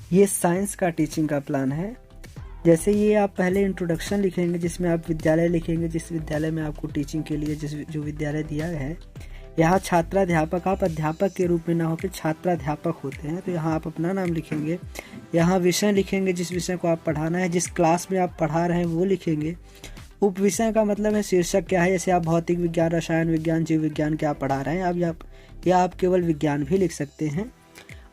ये साइंस का टीचिंग का प्लान है। जैसे ये आप पहले इंट्रोडक्शन लिखेंगे जिसमें आप विद्यालय लिखेंगे, जिस विद्यालय में आपको टीचिंग के लिए जो विद्यालय दिया गया है। यहाँ छात्राध्यापक, आप अध्यापक के रूप में ना होकर छात्राध्यापक होते हैं, तो यहाँ आप अपना नाम लिखेंगे। यहाँ विषय लिखेंगे, जिस विषय को आप पढ़ाना है, जिस क्लास में आप पढ़ा रहे हैं वो लिखेंगे। उप विषय का मतलब है शीर्षक क्या है, जैसे आप भौतिक विज्ञान, रसायन विज्ञान, जीव विज्ञान क्या पढ़ा रहे हैं अब या आप केवल विज्ञान भी लिख सकते हैं।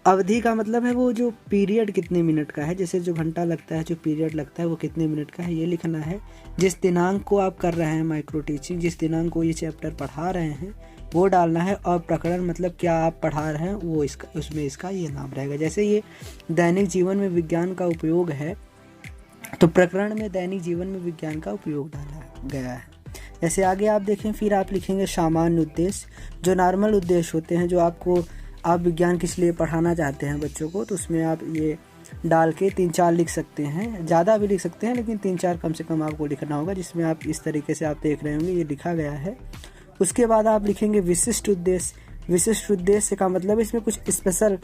अवधि का मतलब है वो जो पीरियड कितने मिनट का है, जैसे जो घंटा लगता है, जो पीरियड लगता है वो कितने मिनट का है, ये लिखना है। जिस दिनांक को आप कर रहे हैं माइक्रो टीचिंग, जिस दिनांक को ये चैप्टर पढ़ा रहे हैं वो डालना है। और प्रकरण मतलब क्या आप पढ़ा रहे हैं वो उसमें इसका ये नाम रहेगा। जैसे ये दैनिक जीवन में विज्ञान का उपयोग है, तो प्रकरण में दैनिक जीवन में विज्ञान का उपयोग डाला गया है। जैसे आगे आप देखें, फिर आप लिखेंगे सामान्य उद्देश्य, जो नॉर्मल उद्देश्य होते हैं, जो आप विज्ञान किस लिए पढ़ाना चाहते हैं बच्चों को, तो उसमें आप ये डाल के 3-4 लिख सकते हैं। ज़्यादा भी लिख सकते हैं, लेकिन 3-4 कम से कम आपको लिखना होगा, जिसमें आप इस तरीके से आप देख रहे होंगे ये लिखा गया है। उसके बाद आप लिखेंगे विशिष्ट उद्देश्य। विशिष्ट उद्देश्य का मतलब इसमें कुछ स्पेशल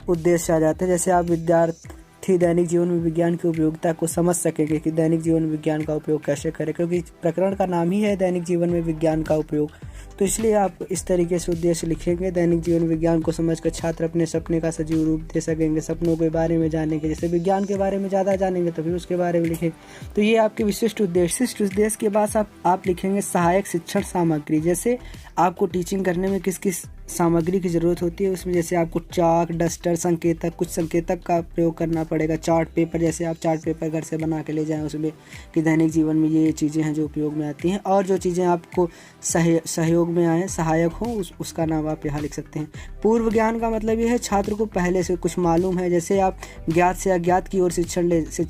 उद्देश्य आ जाते हैं। जैसे आप विद्यार्थी दैनिक जीवन में विज्ञान की उपयोगिता को समझ सकेंगे कि दैनिक जीवन में विज्ञान का उपयोग कैसे करें, क्योंकि प्रकरण का नाम ही है दैनिक जीवन में विज्ञान का उपयोग। तो इसलिए आप इस तरीके से उद्देश्य लिखेंगे। दैनिक जीवन विज्ञान को समझकर छात्र अपने सपने का सजीव रूप दे सकेंगे। सपनों के बारे में जानेंगे, जैसे विज्ञान के बारे में ज़्यादा जानेंगे तो फिर उसके बारे में लिखेंगे। तो ये आपके विशिष्ट उद्देश्य के बाद आप लिखेंगे सहायक शिक्षण सामग्री। जैसे आपको टीचिंग करने में किस किस सामग्री की ज़रूरत होती है, उसमें जैसे आपको चाक, डस्टर, संकेतक, कुछ संकेतक का प्रयोग करना पड़ेगा। चार्ट पेपर, जैसे आप चार्ट पेपर घर से बना के ले जाएं उसमें कि दैनिक जीवन में ये चीज़ें हैं जो उपयोग में आती हैं। और जो चीज़ें आपको सहयोग में आए, सहायक हो, उसका नाम आप यहाँ लिख सकते हैं। पूर्व ज्ञान का मतलब ये है छात्र को पहले से कुछ मालूम है। जैसे आप ज्ञात से अज्ञात की ओर शिक्षण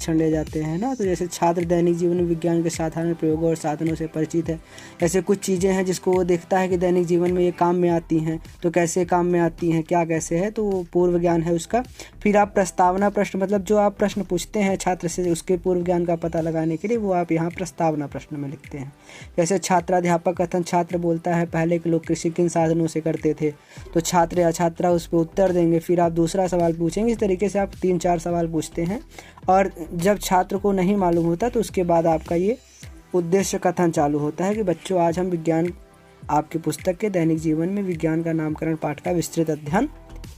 ले जाते हैं ना, तो जैसे छात्र दैनिक जीवन में विज्ञान के साधारण प्रयोगों और साधनों से परिचित है। ऐसे कुछ चीज़ें हैं जिसको वो देखता है कि दैनिक जीवन में ये काम में आती हैं, तो कैसे काम में आती हैं, क्या कैसे है, तो वो पूर्व ज्ञान है उसका। फिर आप प्रस्तावना प्रश्न, मतलब जो आप प्रश्न पूछते हैं छात्र से उसके पूर्व ज्ञान का पता लगाने के लिए, वो आप यहाँ प्रस्तावना प्रश्न में लिखते हैं। जैसे छात्राध्यापक कथन, छात्र बोलता है पहले के लोग कृषि किन साधनों से करते थे, तो छात्र या छात्रा उस पर उत्तर देंगे। फिर आप दूसरा सवाल पूछेंगे। इस तरीके से आप 3-4 सवाल पूछते हैं। और जब छात्र को नहीं मालूम होता तो उसके बाद आपका ये उद्देश्य कथन चालू होता है कि बच्चों आज हम विज्ञान, आपकी पुस्तक के दैनिक जीवन में विज्ञान का नामकरण पाठ का विस्तृत अध्ययन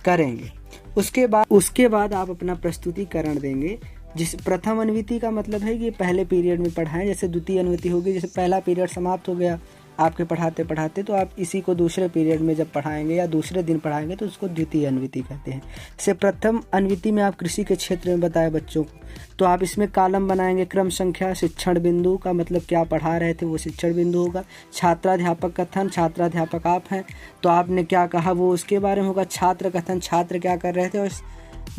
करेंगे। उसके बाद आप अपना प्रस्तुतिकरण देंगे। जिस प्रथम अनुवृत्ति का मतलब है कि पहले पीरियड में पढ़ाएं। जैसे द्वितीय अनुवृत्ति होगी, जैसे पहला पीरियड समाप्त हो गया आपके पढ़ाते पढ़ाते, तो आप इसी को दूसरे पीरियड में जब पढ़ाएंगे या दूसरे दिन पढ़ाएंगे तो उसको द्वितीय अनुवृत्ति कहते हैं। जैसे प्रथम अनुवृत्ति में आप कृषि के क्षेत्र में बताए बच्चों को, तो आप इसमें कॉलम बनाएंगे। क्रम संख्या, शिक्षण बिंदु का मतलब क्या पढ़ा रहे थे वो शिक्षण बिंदु होगा। छात्राध्यापक कथन, छात्राध्यापक आप हैं तो आपने क्या कहा वो उसके बारे में होगा। छात्र कथन, छात्र क्या कर रहे थे। और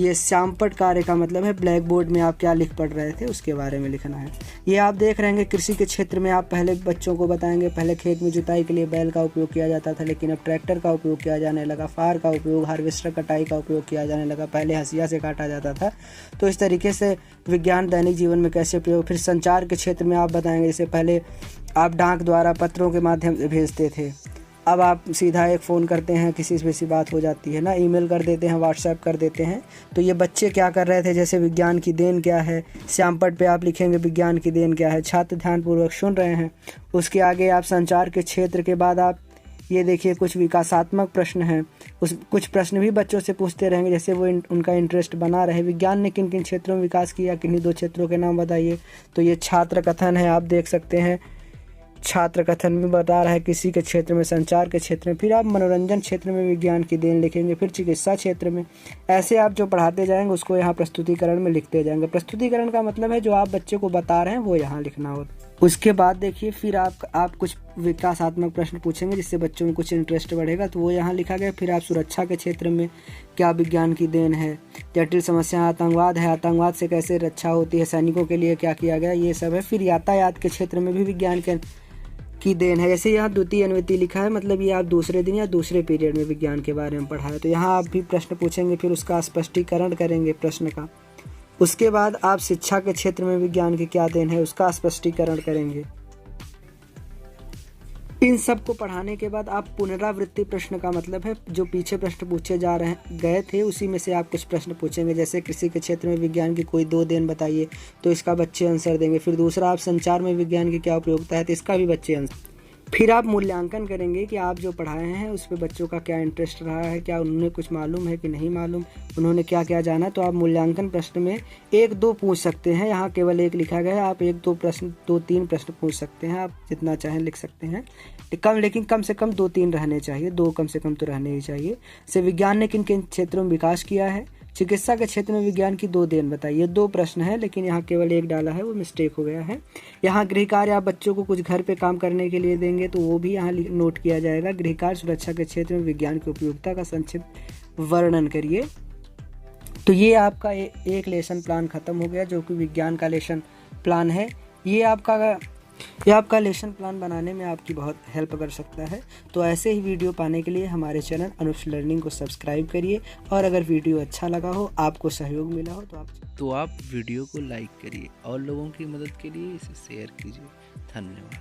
ये श्यामपट कार्य का मतलब है ब्लैक बोर्ड में आप क्या लिख पढ़ रहे थे उसके बारे में लिखना है। ये आप देख रहे हैं कृषि के क्षेत्र में आप पहले बच्चों को बताएंगे पहले खेत में जुताई के लिए बैल का उपयोग किया जाता था, लेकिन अब ट्रैक्टर का उपयोग किया जाने लगा। फार का उपयोग, हार्वेस्टर, कटाई का उपयोग किया जाने लगा। पहले हंसिया से काटा जाता था। तो इस तरीके से विज्ञान दैनिक जीवन में कैसे प्रयोग। फिर संचार के क्षेत्र में आप बताएंगे, जैसे पहले आप डाक द्वारा पत्रों के माध्यम से भेजते थे, अब आप सीधा एक फ़ोन करते हैं, किसी से भी बात हो जाती है ना, ईमेल कर देते हैं, व्हाट्सएप कर देते हैं। तो ये बच्चे क्या कर रहे थे, जैसे विज्ञान की देन क्या है, श्यामपट पे आप लिखेंगे विज्ञान की देन क्या है। छात्र ध्यानपूर्वक सुन रहे हैं। उसके आगे आप संचार के क्षेत्र के बाद आप ये देखिए कुछ विकासात्मक प्रश्न हैं। कुछ प्रश्न भी बच्चों से पूछते रहेंगे, जैसे वो उनका इंटरेस्ट बना रहे। विज्ञान ने किन किन क्षेत्रों में विकास किया, किन्हीं 2 क्षेत्रों के नाम बताइए। तो ये छात्र कथन है, आप देख सकते हैं छात्र कथन में बता रहा है किसी के क्षेत्र में, संचार के क्षेत्र में। फिर आप मनोरंजन क्षेत्र में विज्ञान की देन लिखेंगे। फिर चिकित्सा क्षेत्र में। ऐसे आप जो पढ़ाते जाएंगे उसको यहाँ प्रस्तुतिकरण में लिखते जाएंगे। प्रस्तुतिकरण का मतलब है जो आप बच्चे को बता रहे हैं वो यहाँ लिखना होता। उसके बाद देखिए फिर आप कुछ विकासात्मक प्रश्न पूछेंगे जिससे बच्चों में कुछ इंटरेस्ट बढ़ेगा, तो वो यहाँ लिखा गया। फिर आप सुरक्षा के क्षेत्र में क्या विज्ञान की देन है। जटिल समस्या आतंकवाद है, आतंकवाद से कैसे रक्षा होती है, सैनिकों के लिए क्या किया गया, ये सब है। फिर यातायात के क्षेत्र में भी विज्ञान की देन है। जैसे यहाँ द्वितीय अनुवृत्ति लिखा है, मतलब ये आप दूसरे दिन या दूसरे पीरियड में विज्ञान के बारे में पढ़ाए, तो यहाँ आप भी प्रश्न पूछेंगे, फिर उसका स्पष्टीकरण करेंगे प्रश्न का। उसके बाद आप शिक्षा के क्षेत्र में विज्ञान की क्या देन है उसका स्पष्टीकरण करेंगे। इन सब को पढ़ाने के बाद आप पुनरावृत्ति प्रश्न का मतलब है जो पीछे प्रश्न पूछे गए थे उसी में से आप कुछ प्रश्न पूछेंगे। जैसे कृषि के क्षेत्र में विज्ञान की कोई 2 देन बताइए, तो इसका बच्चे आंसर देंगे। फिर दूसरा, आप संचार में विज्ञान की क्या उपयोगिता है, तो इसका भी बच्चे आंसर। फिर आप मूल्यांकन करेंगे कि आप जो पढ़ाए हैं उस पर बच्चों का क्या इंटरेस्ट रहा है, क्या उन्हें कुछ मालूम है कि नहीं मालूम, उन्होंने क्या क्या जाना। तो आप मूल्यांकन प्रश्न में 1-2 पूछ सकते हैं, यहाँ केवल 1 लिखा गया है, आप 2-3 प्रश्न पूछ सकते हैं, आप जितना चाहें लिख सकते हैं। लेकिन कम से कम 2-3 रहने चाहिए, 2 कम से कम तो रहने ही चाहिए। से विज्ञान ने किन किन क्षेत्रों में विकास किया है। चिकित्सा के क्षेत्र में विज्ञान की 2 देन बताइए। 2 प्रश्न है लेकिन यहाँ केवल 1 डाला है, वो मिस्टेक हो गया है। यहाँ गृह कार्य, आप बच्चों को कुछ घर पे काम करने के लिए देंगे तो वो भी यहाँ नोट किया जाएगा। गृह कार्य सुरक्षा के क्षेत्र में विज्ञान की उपयोगिता का संक्षिप्त वर्णन करिए। तो ये आपका एक लेसन प्लान खत्म हो गया जो कि विज्ञान का लेसन प्लान है। ये आपका लेसन प्लान बनाने में आपकी बहुत हेल्प कर सकता है। तो ऐसे ही वीडियो पाने के लिए हमारे चैनल अनुज लर्निंग को सब्सक्राइब करिए, और अगर वीडियो अच्छा लगा हो, आपको सहयोग मिला हो तो आप वीडियो को लाइक करिए और लोगों की मदद के लिए इसे शेयर कीजिए। धन्यवाद।